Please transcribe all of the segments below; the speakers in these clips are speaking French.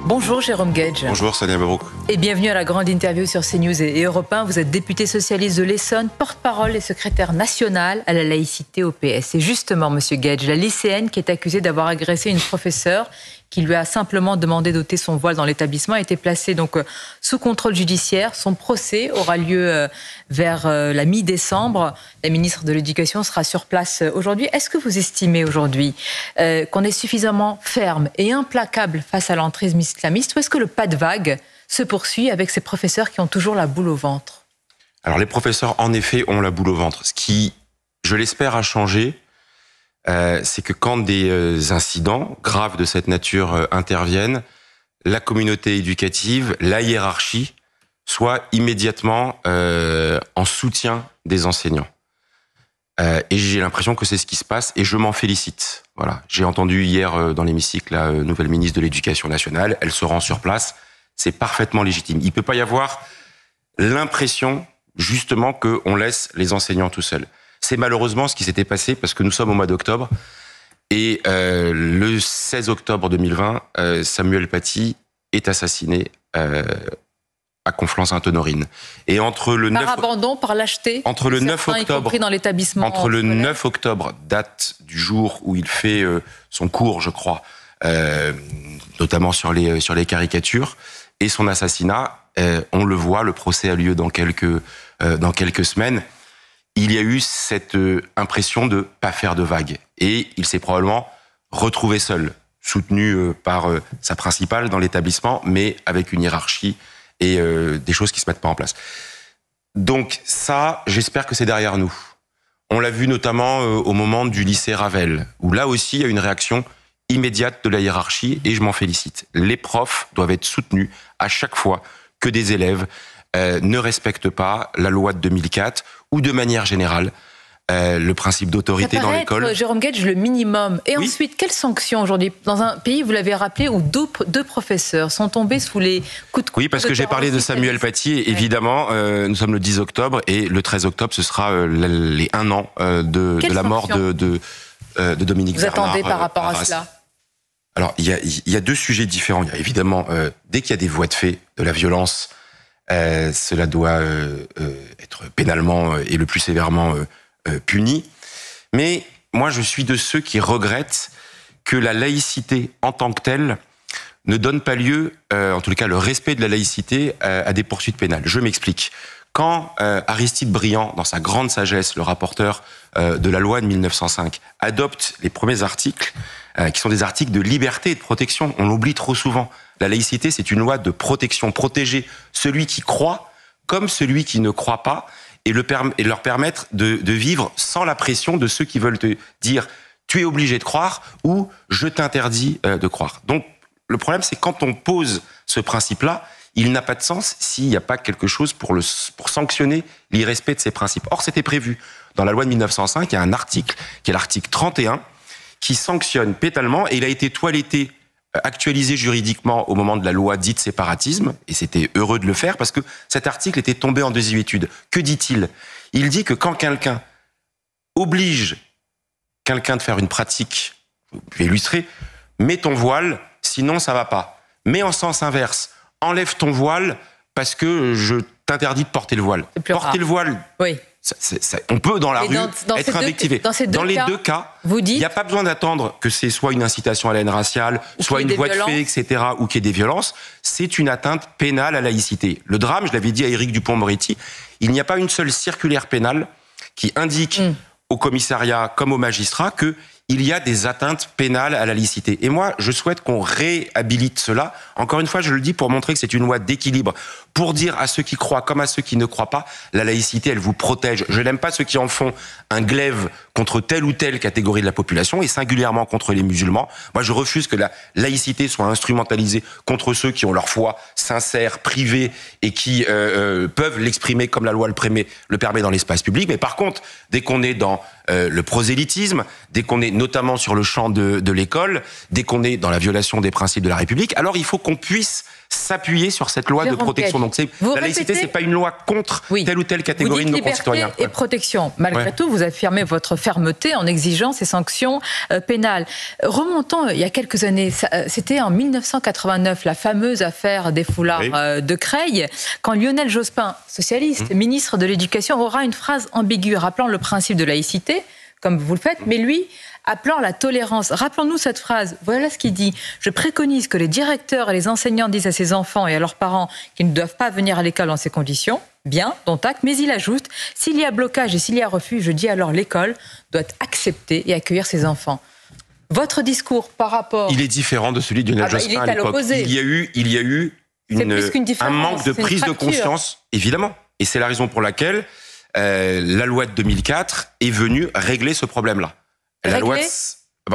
Bonjour Jérôme Guedj. Bonjour Sonia Mabrouk. Et bienvenue à la grande interview sur CNews et Europe 1. Vous êtes député socialiste de l'Essonne, porte-parole et secrétaire national à la laïcité au PS. Et justement, monsieur Guedj, la lycéenne qui est accusée d'avoir agressé une professeure qui lui a simplement demandé d'ôter son voile dans l'établissement a été placée donc sous contrôle judiciaire. Son procès aura lieu vers la mi-décembre. La ministre de l'Éducation sera sur place aujourd'hui. Est-ce que vous estimez aujourd'hui qu'on est suffisamment ferme et implacable face à l'entrisme islamiste, ou est-ce que le pas de vague se poursuit avec ces professeurs qui ont toujours la boule au ventre? Alors les professeurs, en effet, ont la boule au ventre. Ce qui, je l'espère, a changé, c'est que quand des incidents graves de cette nature interviennent, la communauté éducative, la hiérarchie, soit immédiatement en soutien des enseignants. Et j'ai l'impression que c'est ce qui se passe, et je m'en félicite. Voilà. J'ai entendu hier dans l'hémicycle la nouvelle ministre de l'Éducation nationale, elle se rend sur place, c'est parfaitement légitime. Il ne peut pas y avoir l'impression, justement, qu'on laisse les enseignants tout seuls. C'est malheureusement ce qui s'était passé, parce que nous sommes au mois d'octobre, et le 16 octobre 2020, Samuel Paty est assassiné à Conflans-Sainte-Honorine. Et entre le par abandon, par lâcheté, entre le 9 octobre, dans l'établissement, entre le 9 octobre, date du jour où il fait son cours, je crois, notamment sur les caricatures, et son assassinat, on le voit, le procès a lieu dans quelques semaines. Il y a eu cette impression de pas faire de vagues. Et il s'est probablement retrouvé seul, soutenu par sa principale dans l'établissement, mais avec une hiérarchie et des choses qui se mettent pas en place. Donc ça, j'espère que c'est derrière nous. On l'a vu notamment au moment du lycée Ravel, où là aussi il y a une réaction immédiate de la hiérarchie, et je m'en félicite. Les profs doivent être soutenus à chaque fois que des élèves ne respectent pas la loi de 2004, ou de manière générale, le principe d'autorité dans l'école. Jérôme Guedj, le minimum. Et oui. Ensuite, quelles sanctions aujourd'hui? Dans un pays, vous l'avez rappelé, où deux professeurs sont tombés sous les coups de couteau. Oui, parce que j'ai parlé de Samuel Paty, et évidemment, nous sommes le 10 octobre, et le 13 octobre, ce sera les 1 an de la mort de Dominique Bernard. Vous attendez par rapport à cela? Alors, il y a deux sujets différents. Il y a évidemment, dès qu'il y a des voies de fait de la violence, cela doit être pénalement et le plus sévèrement puni. Mais moi, je suis de ceux qui regrettent que la laïcité en tant que telle ne donne pas lieu, en tout cas le respect de la laïcité, à des poursuites pénales. Je m'explique. Quand Aristide Briand, dans sa grande sagesse, le rapporteur de la loi de 1905, adopte les premiers articles, qui sont des articles de liberté et de protection, on l'oublie trop souvent. La laïcité, c'est une loi de protection, protéger celui qui croit comme celui qui ne croit pas, et leur permettre de vivre sans la pression de ceux qui veulent te dire « tu es obligé de croire » ou « je t'interdis de croire ». Donc, le problème, c'est quand on pose ce principe-là, il n'a pas de sens s'il n'y a pas quelque chose pour sanctionner l'irrespect de ces principes. Or, c'était prévu. Dans la loi de 1905, il y a un article, qui est l'article 31, qui sanctionne pénalement, et il a été toiletté, actualisé juridiquement au moment de la loi dite séparatisme, et c'était heureux de le faire, parce que cet article était tombé en désuétude. Que dit-il? Il dit que quand quelqu'un oblige quelqu'un de faire une pratique, vous pouvez illustrer, mets ton voile, sinon ça va pas. Mais en sens inverse, enlève ton voile parce que je t'interdis de porter le voile. Porter le voile, oui. On peut dans la rue être invectivé. Dans les deux cas, il n'y a pas besoin d'attendre que c'est soit une incitation à la haine raciale, soit une voie de fait, etc., ou qu'il y ait des violences. C'est une atteinte pénale à la laïcité. Le drame, je l'avais dit à Éric Dupond-Moretti, il n'y a pas une seule circulaire pénale qui indique au commissariat comme aux magistrats qu'il y a des atteintes pénales à la laïcité. Et moi, je souhaite qu'on réhabilite cela. Encore une fois, je le dis pour montrer que c'est une loi d'équilibre. Pour dire à ceux qui croient comme à ceux qui ne croient pas, la laïcité, elle vous protège. Je n'aime pas ceux qui en font un glaive contre telle ou telle catégorie de la population, et singulièrement contre les musulmans. Moi, je refuse que la laïcité soit instrumentalisée contre ceux qui ont leur foi sincère, privée, et qui peuvent l'exprimer comme la loi le permet dans l'espace public. Mais par contre, dès qu'on est dans le prosélytisme, dès qu'on est notamment sur le champ de l'école, dès qu'on est dans la violation des principes de la République, alors il faut qu'on puisse s'appuyer sur cette loi de protection. Donc la laïcité, c'est pas une loi contre telle ou telle catégorie de nos concitoyens. Et protection. Malgré tout, vous affirmez votre fermeté en exigeant ces sanctions pénales. Remontons il y a quelques années, c'était en 1989, la fameuse affaire des foulards de Creil, quand Lionel Jospin, socialiste, ministre de l'Éducation, aura une phrase ambiguë rappelant le principe de laïcité, comme vous le faites, mais lui appelant la tolérance. Rappelons-nous cette phrase. Voilà ce qu'il dit. « Je préconise que les directeurs et les enseignants disent à ses enfants et à leurs parents qu'ils ne doivent pas venir à l'école dans ces conditions. Bien, dont acte. Mais il ajoute, s'il y a blocage et s'il y a refus, je dis alors l'école doit accepter et accueillir ses enfants. » Votre discours par rapport... Il est différent de celui de Lionel Jospin à l'époque. Il y a eu un manque de prise de conscience, évidemment. Et c'est la raison pour laquelle la loi de 2004 est venue régler ce problème-là. La loi,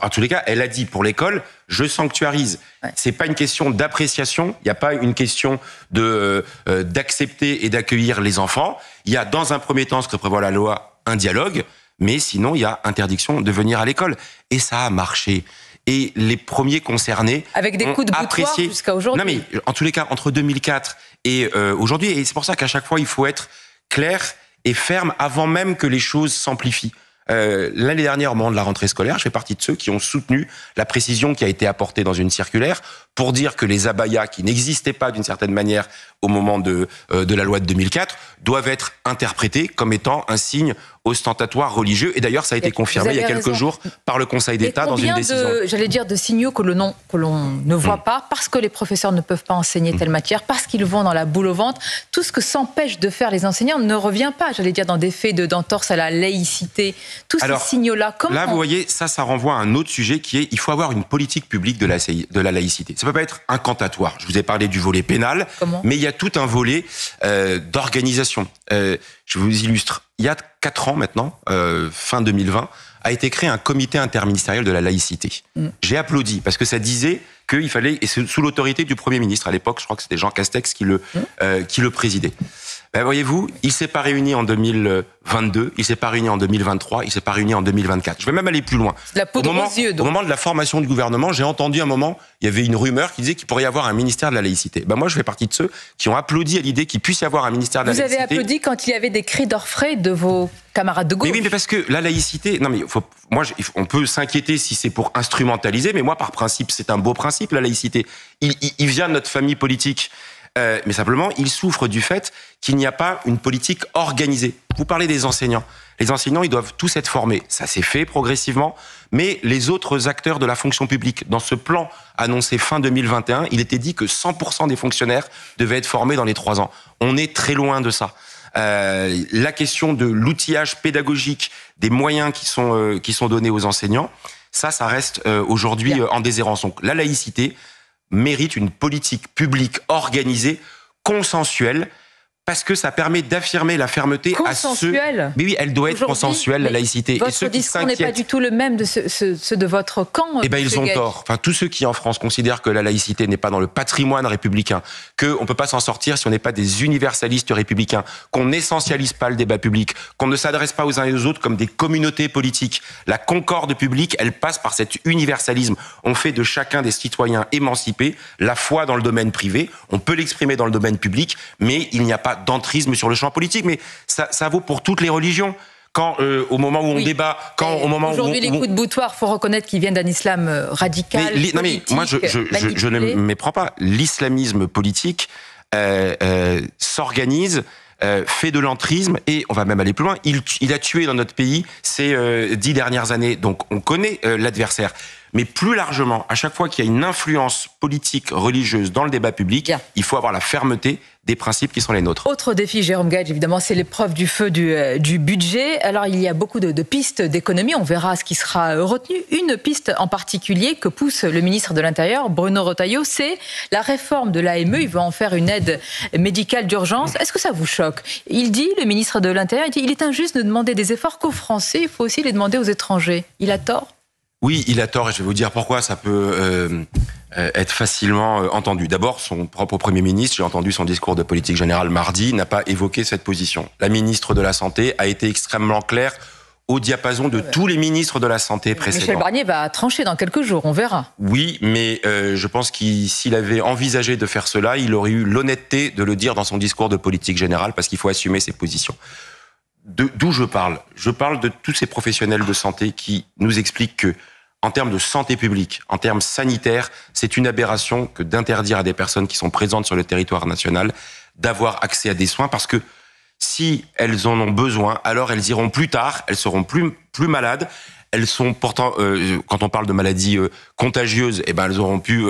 en tous les cas, elle a dit pour l'école, je sanctuarise. C'est pas une question d'appréciation, il n'y a pas une question d'accepter et d'accueillir les enfants. Il y a dans un premier temps, ce que prévoit la loi, un dialogue, mais sinon il y a interdiction de venir à l'école. Et ça a marché. Et les premiers concernés avec des coups de boutoir jusqu'à aujourd'hui. Non mais en tous les cas, entre 2004 et aujourd'hui, et c'est pour ça qu'à chaque fois il faut être clair et ferme avant même que les choses s'amplifient. L'année dernière, au moment de la rentrée scolaire, je fais partie de ceux qui ont soutenu la précision qui a été apportée dans une circulaire pour dire que les abayas qui n'existaient pas d'une certaine manière au moment de la loi de 2004 doivent être interprétés comme étant un signe ostentatoire religieux. Et d'ailleurs, ça a été confirmé il y a quelques jours par le Conseil d'État dans une décision. J'allais dire de signaux que l'on ne voit pas parce que les professeurs ne peuvent pas enseigner telle matière, parce qu'ils vont dans la boule au ventre. Tout ce que s'empêche de faire les enseignants ne revient pas, j'allais dire, dans des faits d'entorse à la laïcité. Tous ces signaux-là, comment... Là, vous voyez, ça renvoie à un autre sujet qui est il faut avoir une politique publique de la laïcité. Ça ne peut pas être incantatoire. Je vous ai parlé du volet pénal, mais il y a tout un volet d'organisation. Je vous illustre. Il y a 4 ans maintenant, fin 2020, a été créé un comité interministériel de la laïcité. J'ai applaudi parce que ça disait qu'il fallait, et c'est sous l'autorité du Premier ministre à l'époque, je crois que c'était Jean Castex qui le présidait. Ben, voyez-vous, il s'est pas réuni en 2022, il s'est pas réuni en 2023, il s'est pas réuni en 2024. Je vais même aller plus loin. Au moment de la formation du gouvernement, j'ai entendu un moment, il y avait une rumeur qui disait qu'il pourrait y avoir un ministère de la laïcité. Ben moi, je fais partie de ceux qui ont applaudi à l'idée qu'il puisse y avoir un ministère de la laïcité. Vous avez applaudi quand il y avait des cris d'orfraie de vos camarades de gauche. Mais oui, mais parce que la laïcité, non mais on peut s'inquiéter si c'est pour instrumentaliser, mais moi, par principe, c'est un beau principe, la laïcité. Il vient de notre famille politique. Mais simplement, il souffre du fait qu'il n'y a pas une politique organisée. Vous parlez des enseignants. Les enseignants, ils doivent tous être formés. Ça s'est fait progressivement. Mais les autres acteurs de la fonction publique, dans ce plan annoncé fin 2021, il était dit que 100% des fonctionnaires devaient être formés dans les 3 ans. On est très loin de ça. La question de l'outillage pédagogique, des moyens qui sont donnés aux enseignants, ça reste aujourd'hui en déshérence. Donc la laïcité mérite une politique publique organisée, consensuelle, parce que ça permet d'affirmer la fermeté à ceux... Mais oui, elle doit être consensuelle, la laïcité. Votre discours n'est pas du tout le même de ceux de votre camp. Eh bien, ils ont tort. Enfin, tous ceux qui, en France, considèrent que la laïcité n'est pas dans le patrimoine républicain, qu'on ne peut pas s'en sortir si on n'est pas des universalistes républicains, qu'on n'essentialise pas le débat public, qu'on ne s'adresse pas aux uns et aux autres comme des communautés politiques. La concorde publique, elle passe par cet universalisme. On fait de chacun des citoyens émancipés. La foi dans le domaine privé, on peut l'exprimer dans le domaine public, mais il n'y a pas d'entrisme sur le champ politique, mais ça vaut pour toutes les religions. Quand au moment où on débat, aujourd'hui les coups de boutoir, faut reconnaître qu'ils viennent d'un islam radical. Mais moi je ne méprends pas. L'islamisme politique s'organise, fait de l'entrisme et on va même aller plus loin. Il a tué dans notre pays ces 10 dernières années, donc on connaît l'adversaire. Mais plus largement, à chaque fois qu'il y a une influence politique, religieuse dans le débat public, il faut avoir la fermeté des principes qui sont les nôtres. Autre défi, Jérôme Gage, évidemment, c'est l'épreuve du feu du budget. Alors, il y a beaucoup de pistes d'économie. On verra ce qui sera retenu. Une piste en particulier que pousse le ministre de l'Intérieur, Bruno Retailleau, c'est la réforme de l'AME. Il veut en faire une aide médicale d'urgence. Est-ce que ça vous choque? Il dit, le ministre de l'Intérieur, il est injuste de demander des efforts qu'aux Français. Il faut aussi les demander aux étrangers. Il a tort? Oui, il a tort et je vais vous dire pourquoi ça peut être facilement entendu. D'abord, son propre Premier ministre, j'ai entendu son discours de politique générale mardi, n'a pas évoqué cette position. La ministre de la Santé a été extrêmement claire au diapason de tous les ministres de la Santé précédents. Michel Barnier va trancher dans quelques jours, on verra. Oui, mais je pense qu'il s'il avait envisagé de faire cela, il aurait eu l'honnêteté de le dire dans son discours de politique générale, parce qu'il faut assumer ses positions. D'où je parle? Je parle de tous ces professionnels de santé qui nous expliquent que, en termes de santé publique, en termes sanitaires, c'est une aberration que d'interdire à des personnes qui sont présentes sur le territoire national d'avoir accès à des soins, parce que si elles en ont besoin, alors elles iront plus tard, elles seront plus malades. Elles sont pourtant, quand on parle de maladies contagieuses, eh ben elles auront pu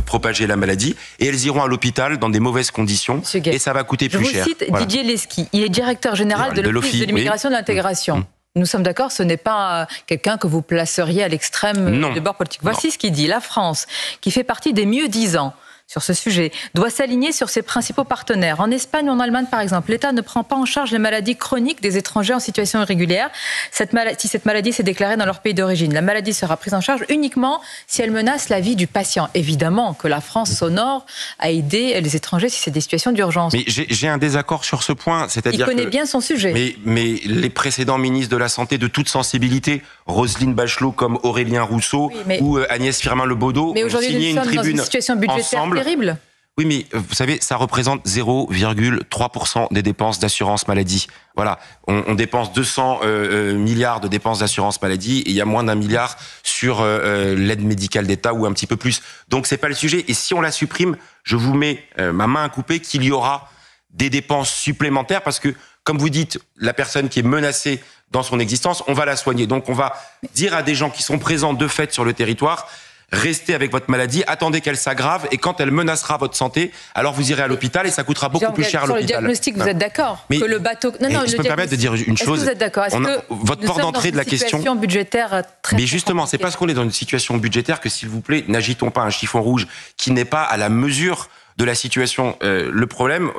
propager la maladie, et elles iront à l'hôpital dans des mauvaises conditions, et ça va coûter plus cher. Je vous cite Didier Lesky, il est directeur général de l'Office de l'immigration et de l'intégration. Nous sommes d'accord, ce n'est pas quelqu'un que vous placeriez à l'extrême du bord politique. Voici ce qu'il dit. La France, qui fait partie des mieux-disants sur ce sujet, doit s'aligner sur ses principaux partenaires. En Espagne ou en Allemagne, par exemple, l'État ne prend pas en charge les maladies chroniques des étrangers en situation irrégulière. Si cette maladie s'est déclarée dans leur pays d'origine, la maladie sera prise en charge uniquement si elle menace la vie du patient. Évidemment que la France s'honore à aider les étrangers si c'est des situations d'urgence. Mais j'ai un désaccord sur ce point, c'est-à-dire il connaît bien son sujet. Mais les précédents ministres de la Santé de toute sensibilité, Roselyne Bachelot comme Aurélien Rousseau ou Agnès Firmin-Lebaudot, ont signé une tribune dans une situation budgétaire ensemble. Terrible. Oui, mais vous savez, ça représente 0,3% des dépenses d'assurance maladie. Voilà, on dépense 200 milliards de dépenses d'assurance maladie, et il y a moins d'1 milliard sur l'aide médicale d'État, ou un petit peu plus. Donc c'est pas le sujet. Et si on la supprime, je vous mets ma main à couper qu'il y aura des dépenses supplémentaires, parce que, comme vous dites, la personne qui est menacée dans son existence, on va la soigner. Donc on va dire à des gens qui sont présents de fait sur le territoire: restez avec votre maladie, attendez qu'elle s'aggrave, et quand elle menacera votre santé, alors vous irez à l'hôpital, et ça coûtera beaucoup plus cher à l'hôpital. Sur le diagnostic, vous êtes d'accord que le bateau... Non, je peux me permettre de dire une chose. Est-ce que vous êtes d'accord? Votre port d'entrée de la question budgétaire très... Mais justement, c'est parce qu'on est dans une situation budgétaire que, s'il vous plaît, n'agitons pas un chiffon rouge qui n'est pas à la mesure de la situation. Le problème,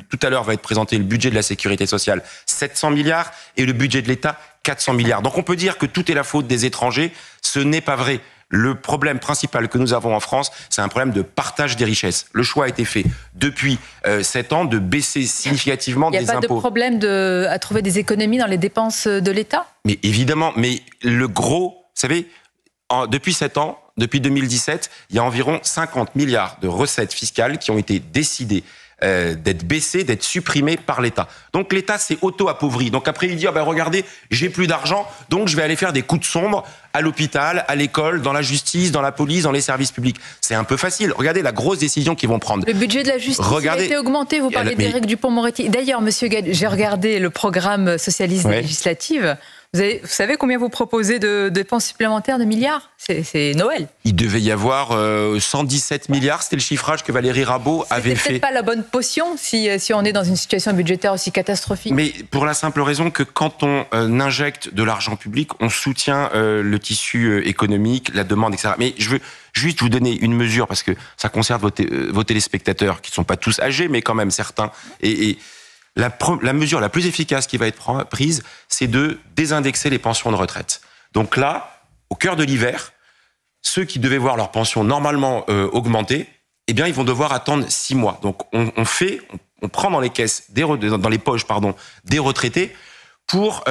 tout à l'heure va être présenté le budget de la sécurité sociale, 700 milliards, et le budget de l'État, 400 milliards. Donc on peut dire que tout est la faute des étrangers. Ce n'est pas vrai. Le problème principal que nous avons en France, c'est un problème de partage des richesses. Le choix a été fait depuis 7 ans de baisser significativement des impôts. Il n'y a pas de problème à trouver des économies dans les dépenses de l'État? Mais évidemment, mais le gros, vous savez, depuis 7 ans, depuis 2017, il y a environ 50 milliards de recettes fiscales qui ont été décidées d'être baissées, d'être supprimées par l'État. Donc l'État s'est auto-appauvri. Donc après il dit regardez, j'ai plus d'argent, donc je vais aller faire des coups de sombre à l'hôpital, à l'école, dans la justice, dans la police, dans les services publics. C'est un peu facile. Regardez la grosse décision qu'ils vont prendre. Le budget de la justice a été augmenté. Vous parlez d'Éric Dupond-Moretti. D'ailleurs, Monsieur Gued, j'ai regardé le programme socialiste législative. Vous savez combien vous proposez de dépenses supplémentaires de milliards? C'est Noël. Il devait y avoir 117 milliards, c'était le chiffrage que Valérie Rabault avait fait. C'est peut-être pas la bonne potion si on est dans une situation budgétaire aussi catastrophique. Mais pour la simple raison que, quand on injecte de l'argent public, on soutient le tissu économique, la demande, etc. Mais je veux juste vous donner une mesure, parce que ça concerne vos téléspectateurs, qui ne sont pas tous âgés, mais quand même certains. Et la mesure la plus efficace qui va être prise, c'est de désindexer les pensions de retraite. Donc là, au cœur de l'hiver, ceux qui devaient voir leur pension normalement augmenter, eh bien, ils vont devoir attendre 6 mois. Donc on prend dans les caisses, dans les poches, des retraités, pour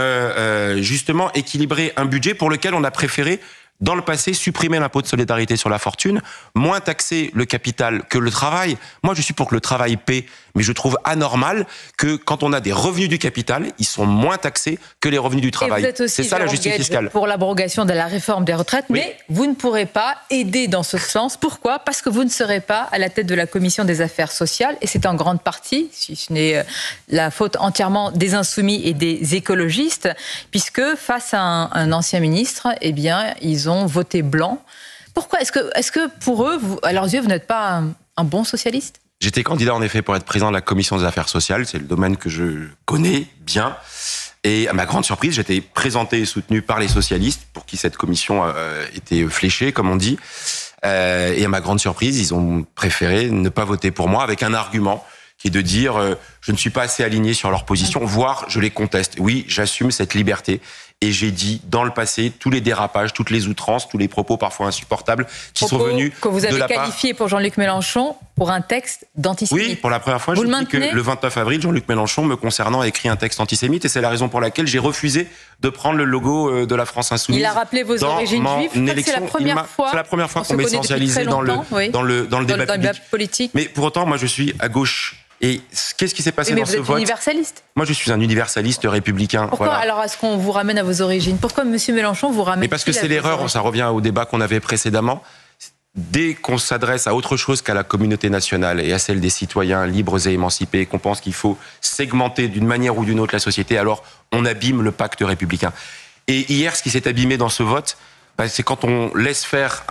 justement équilibrer un budget pour lequel on a préféré, dans le passé, supprimer l'impôt de solidarité sur la fortune, moins taxer le capital que le travail. Moi, je suis pour que le travail paie, mais je trouve anormal que, quand on a des revenus du capital, ils sont moins taxés que les revenus du travail. C'est ça la justice fiscale. Pour l'abrogation de la réforme des retraites, oui. Mais vous ne pourrez pas aider dans ce sens. Pourquoi? Parce que vous ne serez pas à la tête de la commission des affaires sociales, et c'est en grande partie, si ce n'est la faute entièrement des insoumis et des écologistes, puisque face à un ancien ministre, eh bien, ils ont voté blanc. Pourquoi? Est-ce que pour eux, à leurs yeux, vous n'êtes pas un bon socialiste? J'étais candidat en effet pour être président de la commission des affaires sociales, c'est le domaine que je connais bien. Et à ma grande surprise, j'étais présenté et soutenu par les socialistes, pour qui cette commission était fléchée, comme on dit. Et à ma grande surprise, ils ont préféré ne pas voter pour moi, avec un argument qui est de dire je ne suis pas assez aligné sur leur position, voire je les conteste. Oui, j'assume cette liberté. et j'ai dit dans le passé tous les dérapages, toutes les outrances, tous les propos parfois insupportables qui sont venus que vous avez de la part... qualifié pour Jean-Luc Mélenchon pour un texte d'antisémite. Oui, pour la première fois, je dis que le 29 avril, Jean-Luc Mélenchon, me concernant, a écrit un texte antisémite et c'est la raison pour laquelle j'ai refusé de prendre le logo de la France Insoumise. Il a rappelé vos origines juives. C'est la première fois qu'on m'est essentialisé dans le débat politique. Mais pour autant, moi, je suis à gauche. Et qu'est-ce qui s'est passé dans ce vote ? Vous êtes universaliste. Moi, je suis un universaliste républicain. Pourquoi alors est-ce qu'on vous ramène à vos origines ? Pourquoi M. Mélenchon vous ramène ? Mais parce que c'est l'erreur, ça revient au débat qu'on avait précédemment. Dès qu'on s'adresse à autre chose qu'à la communauté nationale et à celle des citoyens libres et émancipés, qu'on pense qu'il faut segmenter d'une manière ou d'une autre la société, alors on abîme le pacte républicain. Et hier, ce qui s'est abîmé dans ce vote, c'est quand on laisse faire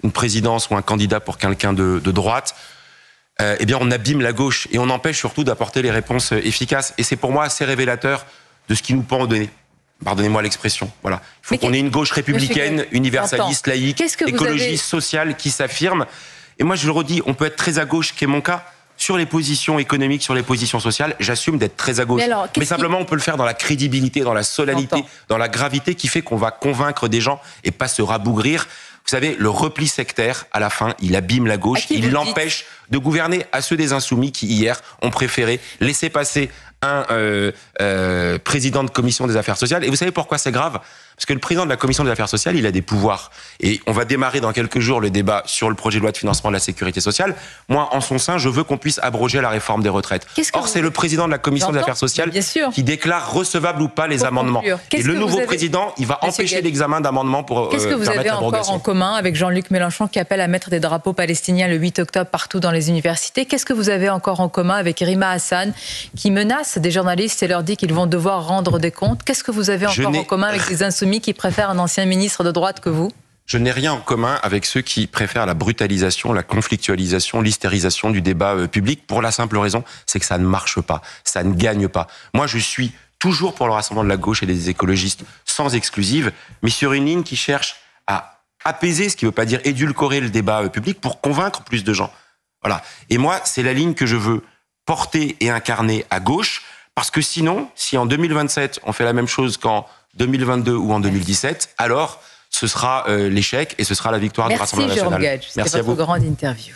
une présidence ou un candidat pour quelqu'un de droite, eh bien on abîme la gauche et on empêche surtout d'apporter les réponses efficaces. Et c'est pour moi assez révélateur de ce qui nous pend au nez. Pardonnez-moi l'expression. Voilà. Il faut qu'on ait une gauche républicaine, universaliste, laïque, écologiste, sociale, qui s'affirme. Et moi, je le redis, on peut être très à gauche, qui est mon cas, sur les positions économiques, sur les positions sociales. J'assume d'être très à gauche. Mais simplement, on peut le faire dans la crédibilité, dans la solennité, dans la gravité qui fait qu'on va convaincre des gens et pas se rabougrir. Vous savez, le repli sectaire, à la fin, il abîme la gauche, il l'empêche de gouverner. À ceux des Insoumis qui, hier, ont préféré laisser passer un président de commission des affaires sociales. Et vous savez pourquoi c'est grave ? Parce que le président de la commission des affaires sociales, il a des pouvoirs. Et on va démarrer dans quelques jours le débat sur le projet de loi de financement de la sécurité sociale. Moi, en son sein, je veux qu'on puisse abroger la réforme des retraites. Or, c'est le président de la commission des affaires sociales qui déclare recevable ou pas les amendements. Et le nouveau président, il va empêcher l'examen d'amendements pour Qu'est-ce que vous avez encore en commun avec Jean-Luc Mélenchon qui appelle à mettre des drapeaux palestiniens le 8 octobre partout dans les universités ? Qu'est-ce que vous avez encore en commun avec Rima Hassan qui menace des journalistes et leur dit qu'ils vont devoir rendre des comptes ? Qu'est-ce que vous avez encore en commun avec des Insoumis qui préfèrent un ancien ministre de droite que vous ? Je n'ai rien en commun avec ceux qui préfèrent la brutalisation, la conflictualisation, l'hystérisation du débat public pour la simple raison, c'est que ça ne marche pas, ça ne gagne pas. Moi, je suis toujours pour le rassemblement de la gauche et des écologistes sans exclusive, mais sur une ligne qui cherche à apaiser, ce qui ne veut pas dire édulcorer le débat public pour convaincre plus de gens. Voilà. Et moi, c'est la ligne que je veux porter et incarner à gauche, parce que sinon, si en 2027, on fait la même chose qu'en 2022 ou en 2017, alors ce sera l'échec et ce sera la victoire du Rassemblement national. Merci Jérôme Gage, c'était votre grande interview.